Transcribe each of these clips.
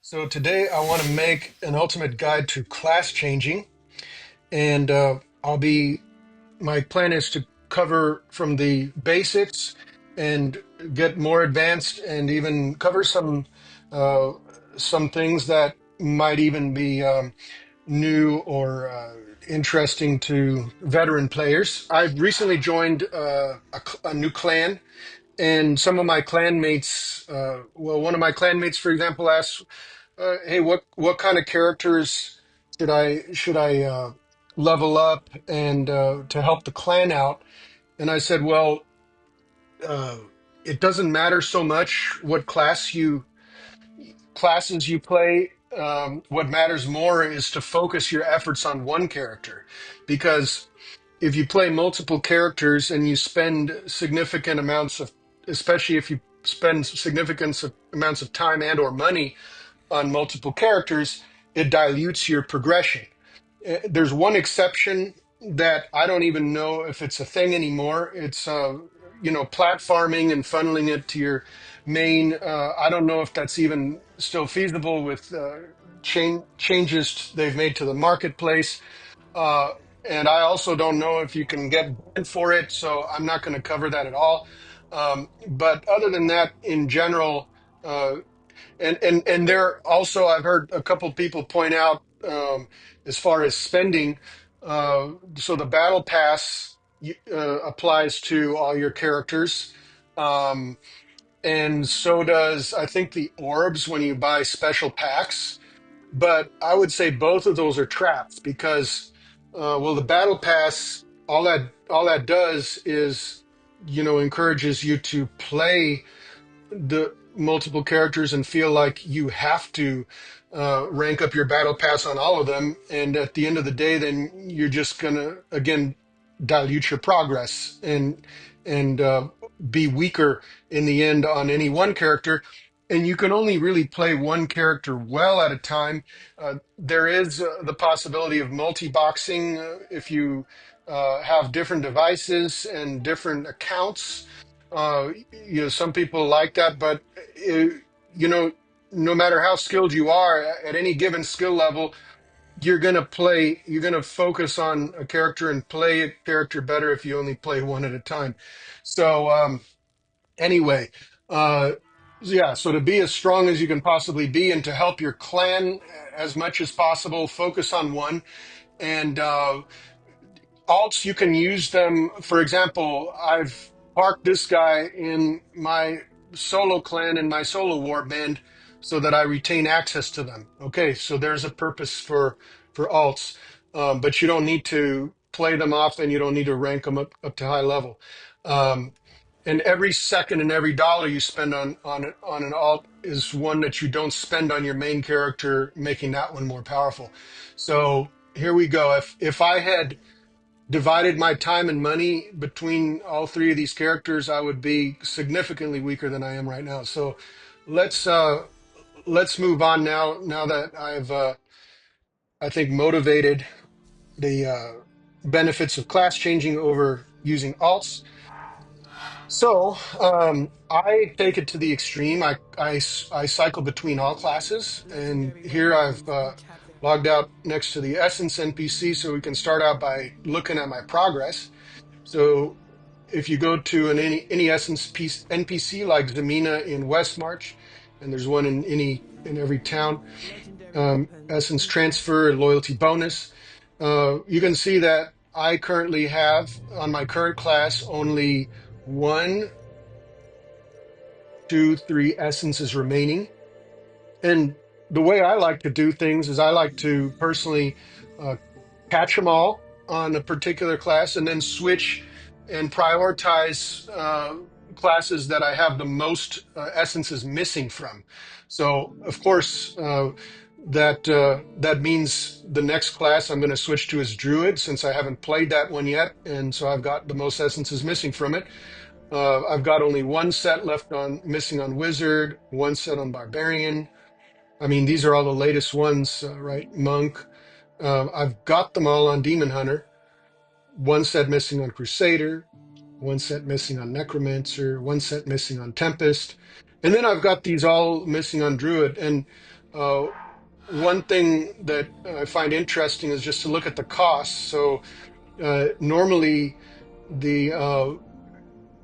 So today I want to make an ultimate guide to class changing, and my plan is to cover from the basics and get more advanced and even cover uh, some things that might even be new or interesting to veteran players. I've recently joined a new clan, and some of my clanmates, one of my clanmates, for example, asked, "Hey, what kind of characters should I level up and to help the clan out?" And I said, "Well, uh, it doesn't matter so much what classes you play. What matters more is to focus your efforts on one character, because if you play multiple characters and you spend significant amounts of, especially if you spend significant amounts of time and or money on multiple characters, it dilutes your progression. There's one exception that I don't even know if it's a thing anymore. It's platforming and funneling it to your main. I don't know if that's even still feasible with changes they've made to the marketplace. Uh, and I also don't know if you can get banned for it, so I'm not going to cover that at all. But other than that, in general, uh, and there also, I've heard a couple people point out, as far as spending. So the battle pass applies to all your characters, um, and so does, I think, the orbs when you buy special packs. But I would say both of those are traps because, the battle pass, all that does is, encourages you to play the multiple characters and feel like you have to rank up your battle pass on all of them. And at the end of the day, then you're just gonna again dilute your progress and be weaker in the end on any one character. And you can only really play one character well at a time. There is the possibility of multi-boxing if you have different devices and different accounts. Some people like that, but you know, no matter how skilled you are at any given skill level, you're gonna focus on a character and play a character better if you only play one at a time. So anyway, uh, yeah. So to be as strong as you can possibly be and to help your clan as much as possible, focus on one. And alts, you can use them. For example, I've parked this guy in my solo clan and my solo warband so that I retain access to them. Okay, so there's a purpose for alts, but you don't need to play them off, and you don't need to rank them up to high level. Um, and every second and every dollar you spend on an alt is one that you don't spend on your main character, making that one more powerful. So here we go. If I had divided my time and money between all three of these characters, I would be significantly weaker than I am right now. So let's uh let's move on now. Now that I've I think motivated the benefits of class changing over using alts. So I take it to the extreme. I cycle between all classes, and here I've logged out next to the Essence NPC, so we can start out by looking at my progress. So if you go to any Essence NPC like Zamina in Westmarch, and there's one in every town, Essence transfer, loyalty bonus, you can see that I currently have on my current class only one, two, three essences remaining. And the way I like to do things is I like to personally uh, catch them all on a particular class and then switch and prioritize classes that I have the most essences missing from. So, of course, that means the next class I'm going to switch to is Druid, since I haven't played that one yet, and so I've got the most essences missing from it. I've got only one set left on missing on Wizard, one set on Barbarian. I mean, these are all the latest ones, right? Monk. I've got them all on Demon Hunter. One set missing on Crusader, one set missing on Necromancer, one set missing on Tempest, and then I've got these all missing on Druid. And Uh, One thing that I find interesting is just to look at the costs. So normally the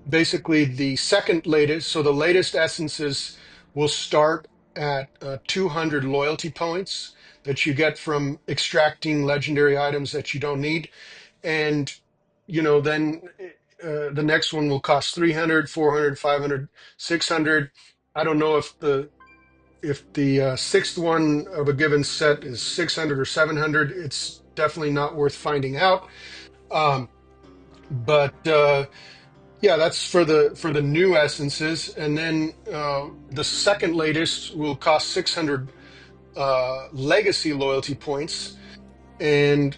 basically the second latest, so the latest essences will start at 200 loyalty points that you get from extracting legendary items that you don't need. And, then the next one will cost 300, 400, 500, 600. I don't know if the sixth one of a given set is 600 or 700. It's definitely not worth finding out. But yeah, that's for the new essences, and then the second latest will cost 600 legacy loyalty points. And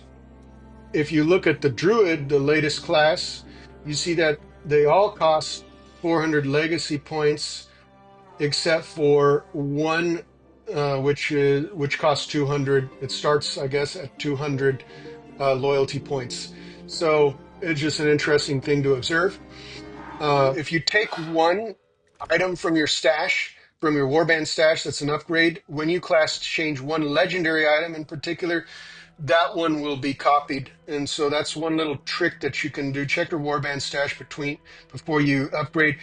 if you look at the Druid, the latest class, you see that they all cost 400 legacy points, except for one, which costs 200. It starts, I guess, at 200 loyalty points. So it's just an interesting thing to observe. If you take one item from your stash, from your Warband stash, that's an upgrade. When you class change one legendary item in particular, that one will be copied. And so that's one little trick that you can do. Check your Warband stash before you upgrade.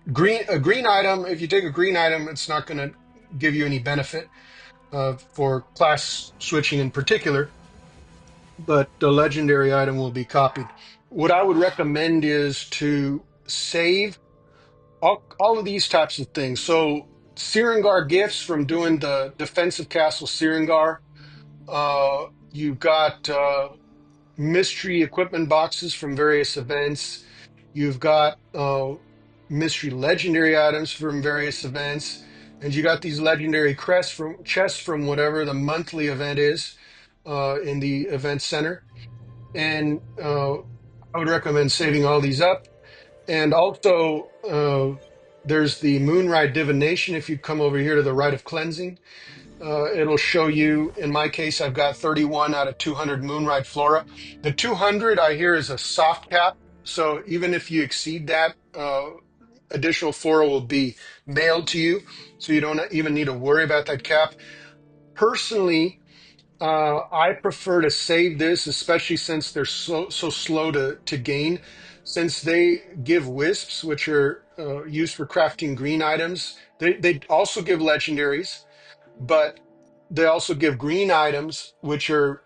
A green item, if you take a green item, it's not going to give you any benefit for class switching in particular, but the legendary item will be copied. What I would recommend is to save all of these types of things. So Sirengar gifts from doing the defensive castle Sirengar. You've got mystery equipment boxes from various events. You've got mystery legendary items from various events, and you got these legendary chests from whatever the monthly event is in the event center. And I would recommend saving all these up. And also, there's the Moonride Divination. If you come over here to the Rite of Cleansing, it'll show you, in my case, I've got 31 out of 200 Moonride Flora. The 200, I hear, is a soft cap. So even if you exceed that, additional flora will be mailed to you. So you don't even need to worry about that cap. Personally, I prefer to save this, especially since they're so slow to gain. Since they give wisps, which are used for crafting green items, they also give legendaries, but they also give green items, which are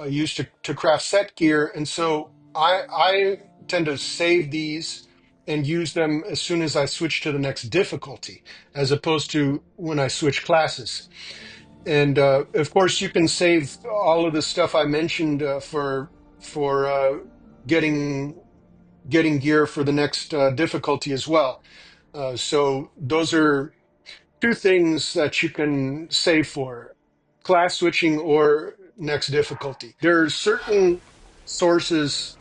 used to craft set gear. And so I tend to save these and use them as soon as I switch to the next difficulty, as opposed to when I switch classes. And of course, you can save all of the stuff I mentioned for getting gear for the next difficulty as well. So those are two things that you can save for: class switching or next difficulty. There are certain sources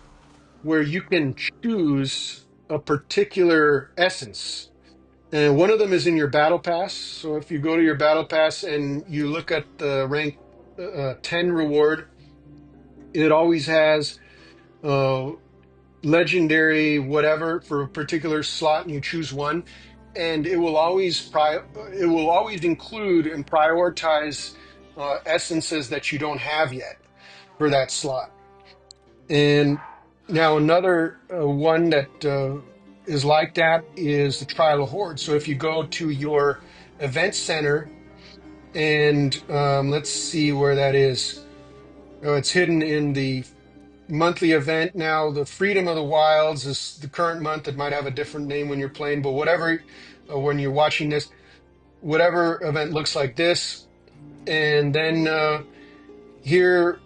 where you can choose a particular essence. And one of them is in your battle pass. So if you go to your battle pass and you look at the rank 10 reward, it always has uh, legendary whatever for a particular slot, and you choose one, and it will always include and prioritize essences that you don't have yet for that slot. And now another one that is like that is the Trial of Horde. So if you go to your event center and let's see where that is. Oh, it's hidden in the monthly event. Now, the Freedom of the Wilds is the current month. It might have a different name when you're playing, but whatever, when you're watching this, whatever event looks like this. And then here,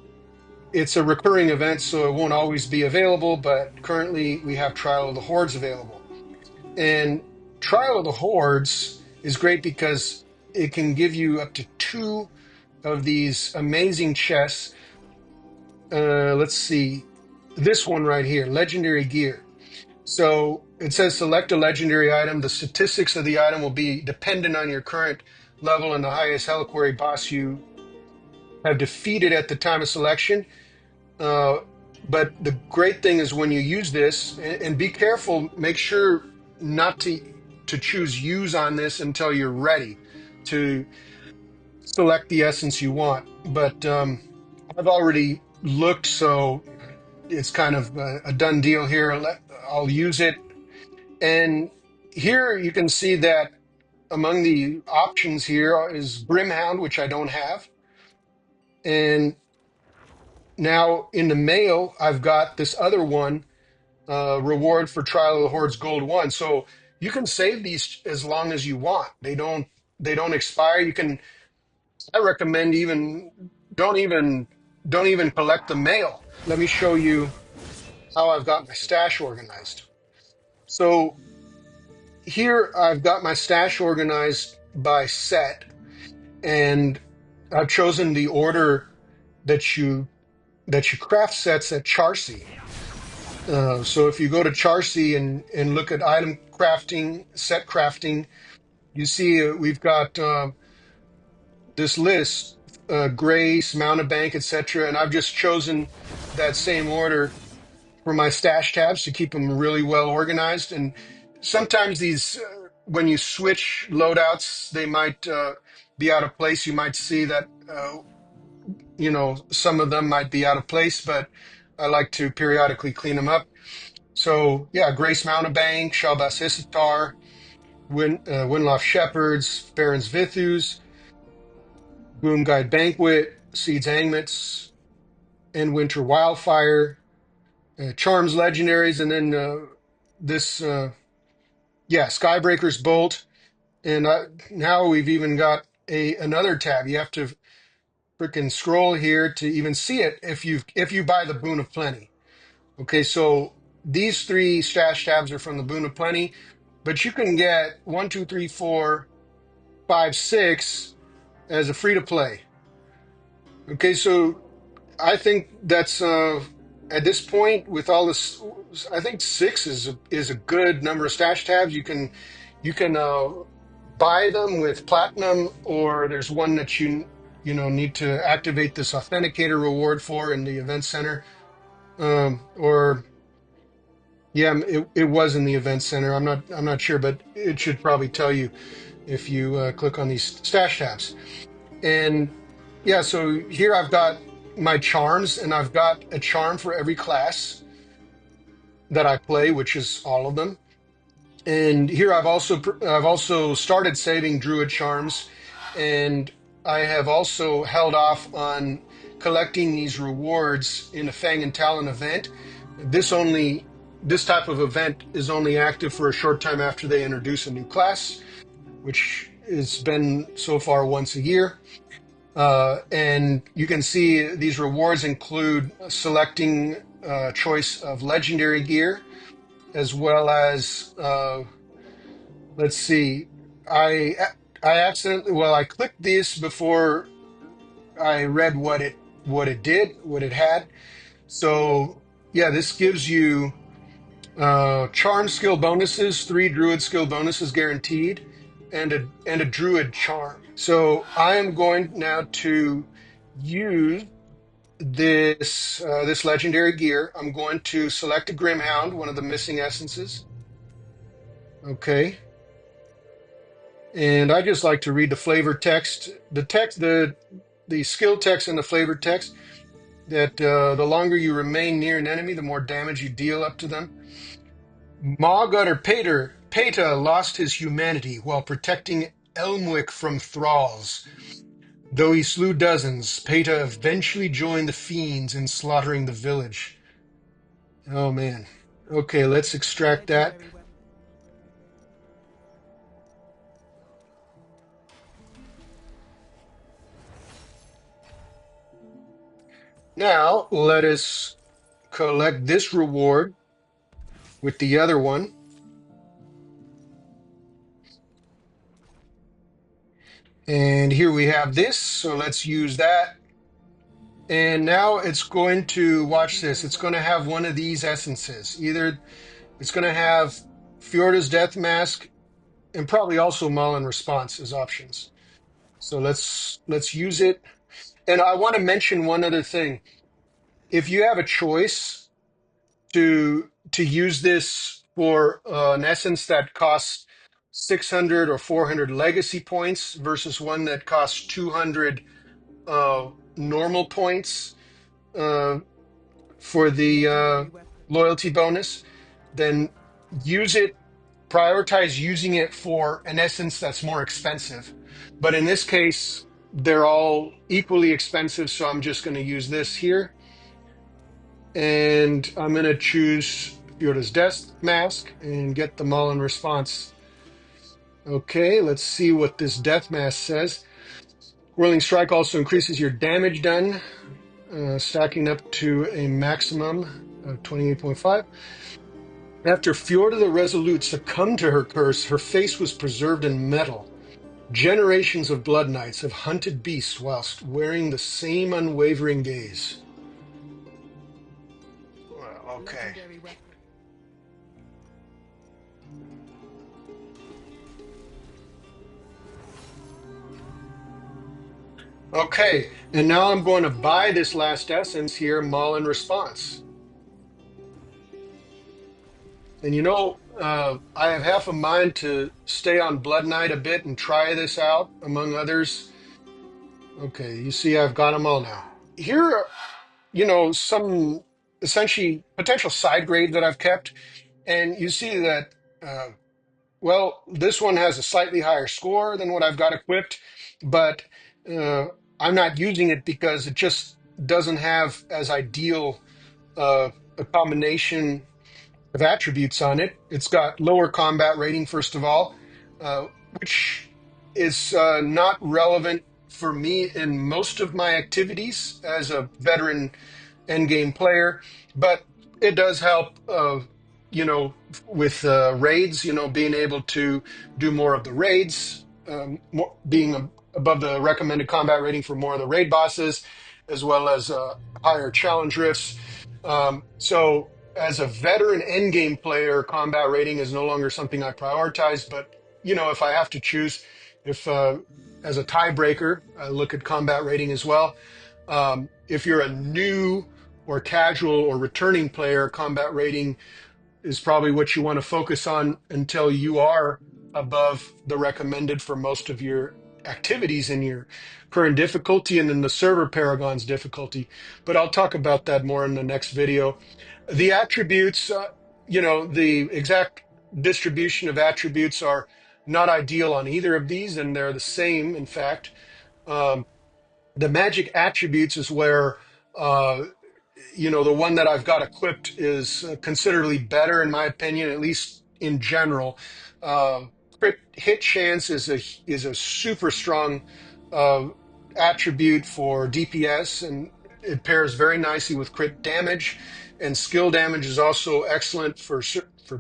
it's a recurring event, so it won't always be available, but currently we have Trial of the Hordes available. And Trial of the Hordes is great because it can give you up to two of these amazing chests. Let's see, this one right here, Legendary Gear. So it says select a legendary item. The statistics of the item will be dependent on your current level and the highest Heliquary boss you have defeated at the time of selection. Uh, but the great thing is when you use this, and be careful, make sure not to choose use on this until you're ready to. select the essence you want. But I've already looked, so it's kind of a done deal here. I'll use it. And here you can see that among the options here is Brimhound, which I don't have. And now in the mail, I've got this other one, reward for Trial of the Hordes Gold 1. So you can save these as long as you want. They don't expire. You can I recommend don't even don't even collect the mail. Let me show you how I've got my stash organized. So here I've got my stash organized by set, and I've chosen the order that you craft sets at Charcy. So if you go to Charcy and look at item crafting, set crafting, you see we've got this list, Grace, Mountebank, etc. And I've just chosen that same order for my stash tabs to keep them really well organized. And sometimes these, when you switch loadouts, they might be out of place. You might see that, some of them might be out of place, but I like to periodically clean them up. So yeah, Grace Mountebank, Shalbas Issitar, Winloft Shepherds, Baron's Vithus, Boom Guide Banquet, Seeds Angmets, and Winter Wildfire, Charms Legendaries, and then this, Skybreaker's Bolt. And now we've even got another tab. You have to freaking scroll here to even see it if you buy the Boon of Plenty. Okay, so these three stash tabs are from the Boon of Plenty, but you can get 1, 2, 3, 4, 5, 6 as a free to play. Okay, so I think that's at this point with all this, I think 6 is a good number of stash tabs. You can buy them with platinum, or there's one that you need to activate this authenticator reward for in the event center. Or yeah, it was in the event center. I'm not sure, but it should probably tell you if you click on these stash tabs. And yeah, so here I've got my charms, and I've got a charm for every class that I play, which is all of them. And here I've also started saving Druid charms, and I have also held off on collecting these rewards in a Fang and Talon event. This type of event is only active for a short time after they introduce a new class, which has been so far once a year. And you can see these rewards include selecting choice of legendary gear, as well as let's see, I I clicked this before I read what it had. So yeah, this gives you charm skill bonuses, 3 druid skill bonuses guaranteed, and a druid charm. So I am going now to use this legendary gear. I'm going to select a Grimhound, one of the missing essences. Okay. And I just like to read the flavor text, the skill text and the flavor text, that the longer you remain near an enemy, the more damage you deal up to them. Mawgutter Peta lost his humanity while protecting Elmwick from thralls. Though he slew dozens, Peta eventually joined the fiends in slaughtering the village. Oh man. Okay, let's extract that. Legendary weapon. Now let us collect this reward with the other one. And here we have this, so let's use that. And now it's going to, watch this, it's going to have one of these essences. Either it's going to have Fjorda's Death Mask, and probably also Mullen Response as options. So let's use it. And I want to mention one other thing. If you have a choice to use this for an essence that costs 600 or 400 legacy points versus one that costs 200 normal points uh, for the loyalty bonus, then use it, prioritize using it for an essence that's more expensive. But in this case, they're all equally expensive, so I'm just going to use this here. And I'm going to choose Fjorda's Death Mask and get them all in response. Okay, let's see what this Death Mask says. Whirling Strike also increases your damage done, stacking up to a maximum of 28.5. After Fjorda the Resolute succumbed to her curse, her face was preserved in metal. Generations of Blood Knights have hunted beasts whilst wearing the same unwavering gaze. Well, okay. Okay, and now I'm going to buy this last essence here, Maul in Response. And I have half a mind to stay on Blood Knight a bit and try this out, among others. Okay, you see I've got them all now. Here are, some essentially potential side grades that I've kept. And you see that, this one has a slightly higher score than what I've got equipped, but uh, I'm not using it because it just doesn't have as ideal a combination of attributes on it. It's got lower combat rating, first of all, uh, which is not relevant for me in most of my activities as a veteran endgame player, but it does help, with raids, being able to do more of the raids, being above the recommended combat rating for more of the raid bosses, as well as higher challenge rifts. So as a veteran endgame player, combat rating is no longer something I prioritize, but, if I have to choose, if as a tiebreaker, I look at combat rating as well. If you're a new or casual or returning player, combat rating is probably what you want to focus on until you are above the recommended for most of your activities in your current difficulty and in the server Paragon's difficulty. But I'll talk about that more in the next video. The attributes, the exact distribution of attributes are not ideal on either of these, and they're the same, in fact. Um, the magic attributes is where the one that I've got equipped is considerably better in my opinion, at least in general. Uh, Crit hit chance is a super strong uh, attribute for DPS, and it pairs very nicely with crit damage. And skill damage is also excellent for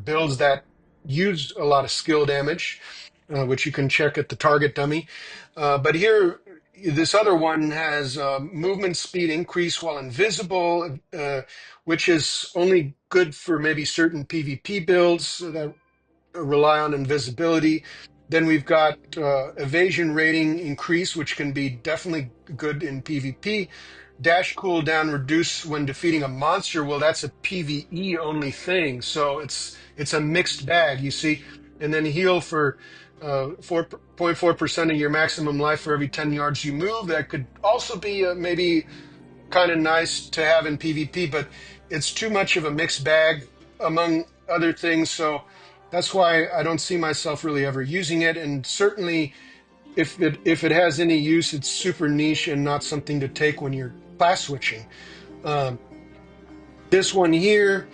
builds that use a lot of skill damage, which you can check at the target dummy. But here, this other one has movement speed increase while invisible, which is only good for maybe certain PvP builds that rely on invisibility. Then we've got evasion rating increase, which can be definitely good in PvP. Dash cooldown reduce when defeating a monster. Well, that's a PvE only thing, so it's a mixed bag, you see. And then heal for 4.4% of your maximum life for every 10 yards you move. That could also be maybe kind of nice to have in PvP, but it's too much of a mixed bag among other things. So that's why I don't see myself really ever using it. And certainly, if it has any use, it's super niche and not something to take when you're class switching. This one here,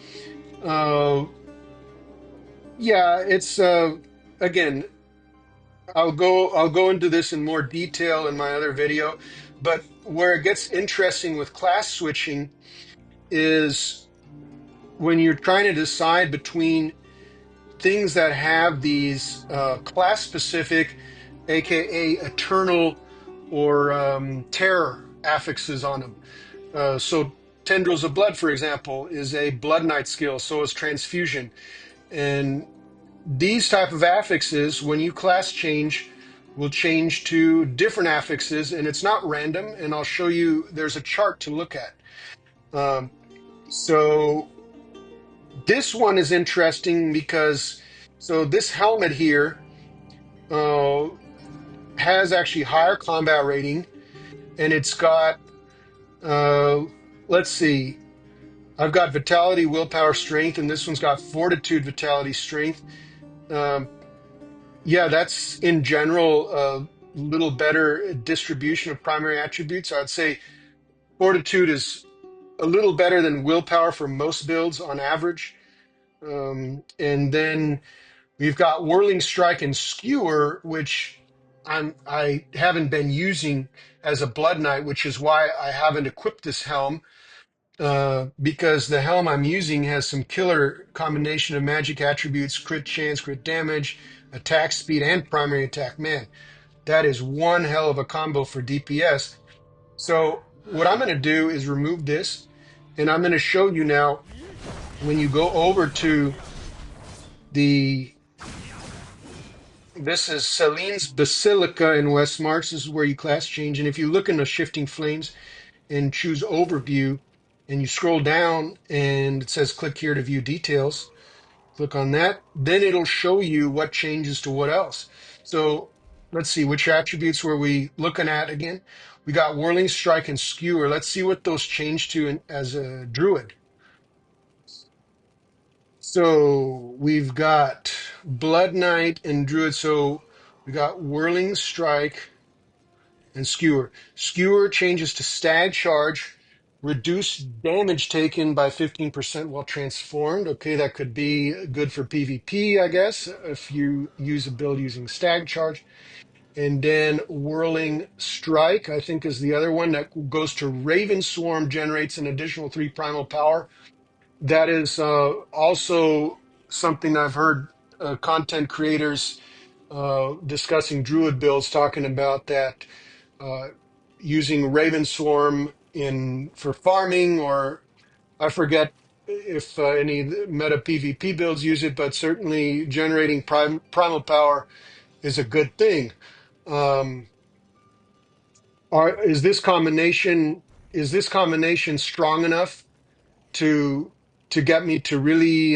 uh, yeah, it's again. I'll go into this in more detail in my other video, but where it gets interesting with class switching is when you're trying to decide between things that have these class specific, aka eternal or terror affixes on them. So Tendrils of Blood, for example, is a Blood Knight skill, so is Transfusion. And these type of affixes, when you class change, will change to different affixes, and it's not random. And I'll show you, there's a chart to look at. So this one is interesting because, so this helmet here uh, has actually higher combat rating, and it's got uh, let's see, I've got vitality, willpower, strength, and this one's got fortitude, vitality, strength. Um, yeah, that's in general a little better distribution of primary attributes. I'd say fortitude is a little better than willpower for most builds on average. And then we've got whirling strike and skewer, which I haven't been using as a blood knight, which is why I haven't equipped this helm. Because the helm I'm using has some killer combination of magic attributes, crit chance, crit damage, attack speed, and primary attack. Man, that is one hell of a combo for DPS. So what I'm going to do is remove this, and I'm going to show you now when you go over to the, this is Celine's Basilica in West March. This is where you class change. And if you look in the Shifting Flames and choose Overview, and you scroll down and it says click here to view details, click on that, then it'll show you what changes to what else. So let's see, which attributes were we looking at again? We got Whirling Strike and Skewer. Let's see what those change to as a druid. So we've got Blood Knight and Druid. So we got Whirling Strike and Skewer. Skewer changes to Stag Charge, reduce damage taken by 15% while transformed. Okay, that could be good for PvP, I guess, if you use a build using Stag Charge. And then Whirling Strike, I think, is the other one that goes to Raven Swarm, generates an additional 3 primal power. That is also something I've heard content creators discussing Druid builds talking about that uh, using Raven Swarm in for farming, or I forget if any meta PvP builds use it, but certainly generating primal power is a good thing. Um, is this combination strong enough to get me to really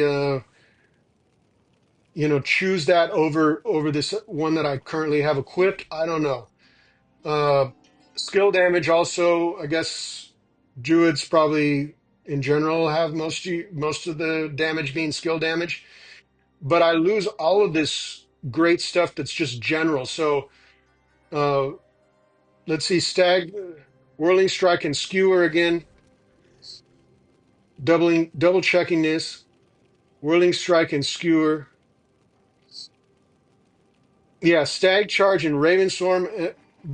choose that over this one that I currently have equipped? I don't know. Uh, Skill damage also, I guess druids probably in general have most of the damage being skill damage, but I lose all of this great stuff that's just general. So uh, let's see, whirling strike and skewer again, double checking this, whirling strike and skewer. Yeah, stag charge and raven swarm.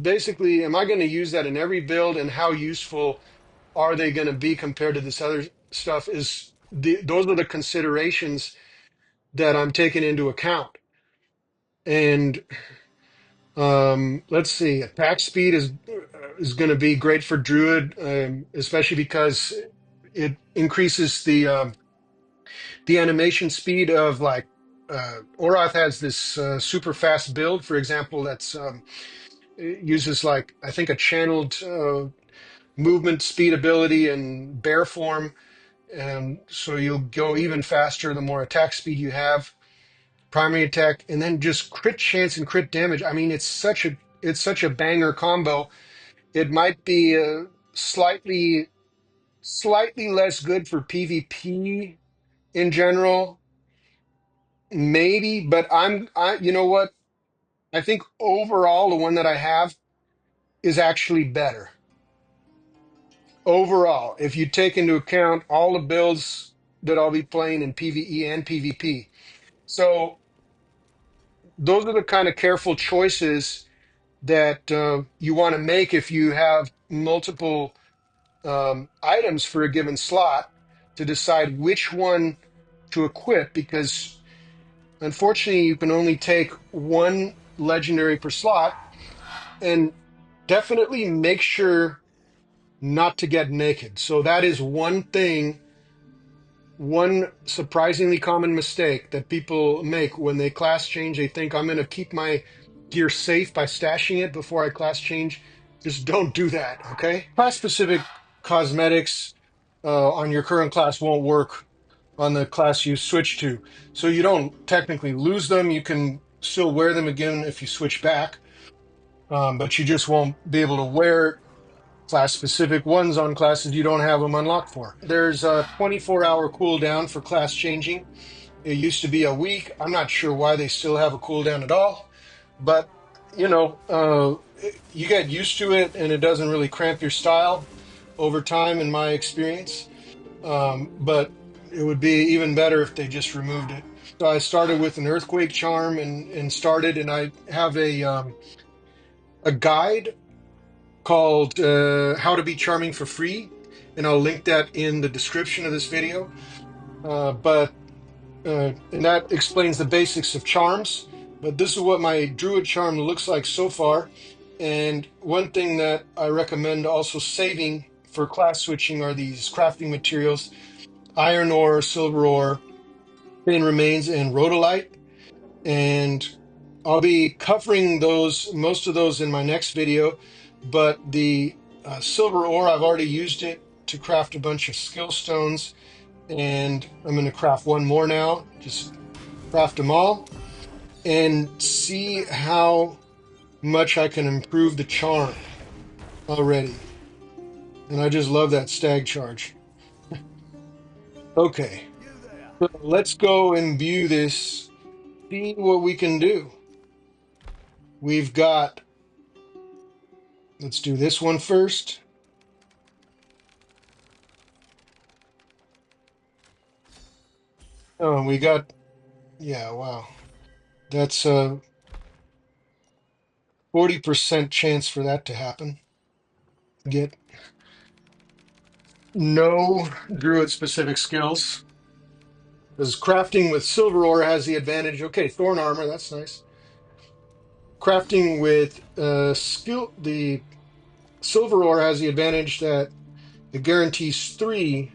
Basically, am I going to use that in every build, and how useful are they going to be compared to this other stuff? Those are the considerations that I'm taking into account. And let's see, attack speed is going to be great for druid, especially because it increases the animation speed of, like, Orath has this super fast build, for example, that's it uses, like, I think, a channeled movement speed ability and bear form, and so you'll go even faster the more attack speed you have, primary attack, and then just crit chance and crit damage. I mean, it's such a banger combo. It might be slightly less good for PvP in general, maybe, but you know what? I think overall the one that I have is actually better. Overall, if you take into account all the builds that I'll be playing in PvE and PvP. So those are the kind of careful choices that you want to make if you have multiple items for a given slot, to decide which one to equip, because unfortunately you can only take one legendary per slot. And definitely make sure not to get naked. So that is one thing, one surprisingly common mistake that people make when they class change. They think, I'm going to keep my gear safe by stashing it before I class change. Just don't do that, okay? Class specific cosmetics on your current class won't work on the class you switch to. So you don't technically lose them. You can still wear them again if you switch back, but you just won't be able to wear class-specific ones on classes you don't have them unlocked for. There's a 24-hour cooldown for class changing. It used to be a week. I'm not sure why they still have a cooldown at all, but you get used to it, and it doesn't really cramp your style over time, in my experience. But it would be even better if they just removed it. So I started with an earthquake charm and I have a guide called How to Be Charming for Free, and I'll link that in the description of this video. But and that explains the basics of charms. But this is what my druid charm looks like so far. And one thing that I recommend also saving for class switching are these crafting materials: iron ore, silver ore, pain remains, and rhodolite. And I'll be covering most of those in my next video. But the silver ore, I've already used it to craft a bunch of skill stones, and I'm going to craft one more now. Just craft them all and see how much I can improve the charm already. And I just love that stag charge. Okay, so let's go and view this, see what we can do. We've got, let's do this one first. Oh, we got, yeah, wow. That's a 40% chance for that to happen. Get no druid specific skills. Because crafting with silver ore has the advantage. Okay, thorn armor, that's nice. Crafting with the silver ore has the advantage that it guarantees 3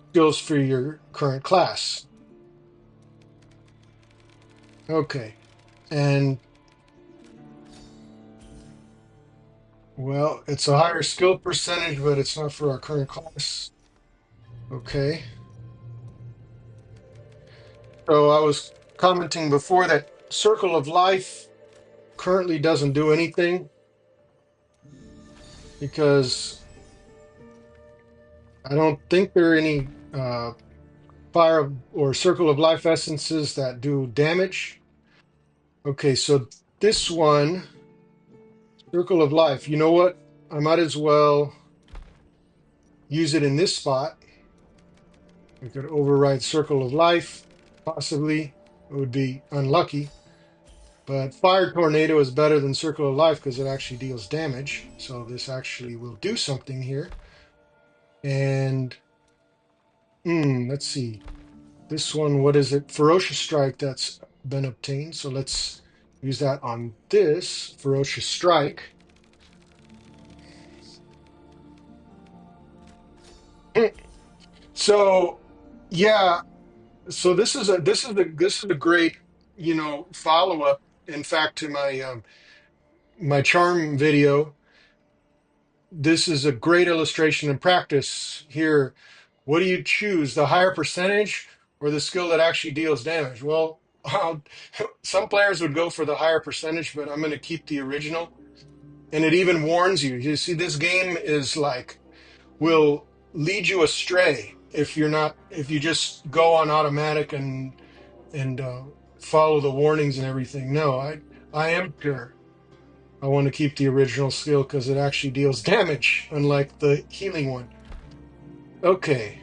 skills for your current class. Okay, and well, it's a higher skill percentage, but it's not for our current class. Okay, so I was commenting before that Circle of Life currently doesn't do anything because I don't think there are any fire or Circle of Life essences that do damage. Okay, so this one, Circle of Life, you know what? I might as well use it in this spot. We could override Circle of Life, possibly. It would be unlucky. But Fire Tornado is better than Circle of Life because it actually deals damage. So this actually will do something here. And let's see. This one, what is it? Ferocious Strike that's been obtained. So let's use that on this Ferocious Strike. So yeah, so this is a great, follow up. In fact, to my charm video, this is a great illustration in practice here. What do you choose, the higher percentage or the skill that actually deals damage? Well, some players would go for the higher percentage, but I'm going to keep the original. And it even warns you. You see, this game is like, will lead you astray if you just go on automatic and follow the warnings and everything. No, I am pure. I want to keep the original skill because it actually deals damage, unlike the healing one. Okay,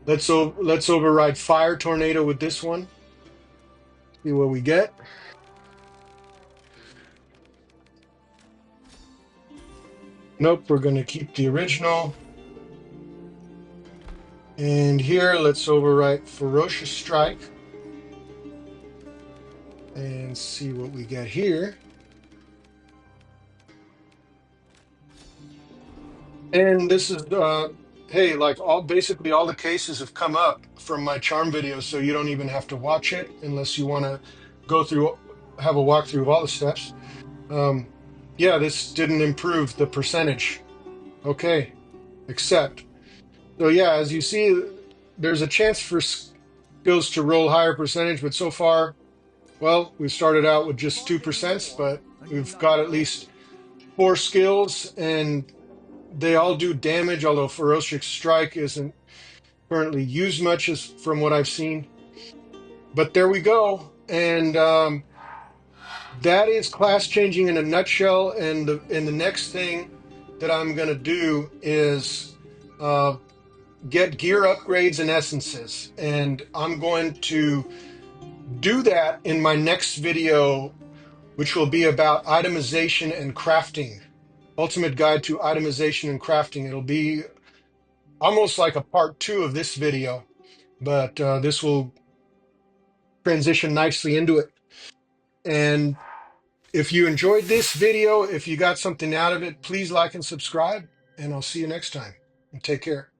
let's override Fire Tornado with this one. See what we get. Nope, we're going to keep the original. And here, let's overwrite Ferocious Strike and see what we get here. And this is hey, like basically all the cases have come up from my charm videos, so you don't even have to watch it unless you want to go through, have a walkthrough of all the steps. Yeah, this didn't improve the percentage. Okay, accept. So yeah, as you see, there's a chance for skills to roll higher percentage, but so far Well, we started out with just 2%, but we've got at least four skills, and they all do damage, although Ferocious Strike isn't currently used much as from what I've seen. But there we go. And that is class changing in a nutshell. And the next thing that I'm going to do is uh, get gear upgrades and essences. And I'm going to do that in my next video, which will be about itemization and crafting. Ultimate Guide to Itemization and Crafting. It'll be almost like a part two of this video, but this will transition nicely into it. And if you enjoyed this video, if you got something out of it, please like and subscribe, and I'll see you next time. And take care.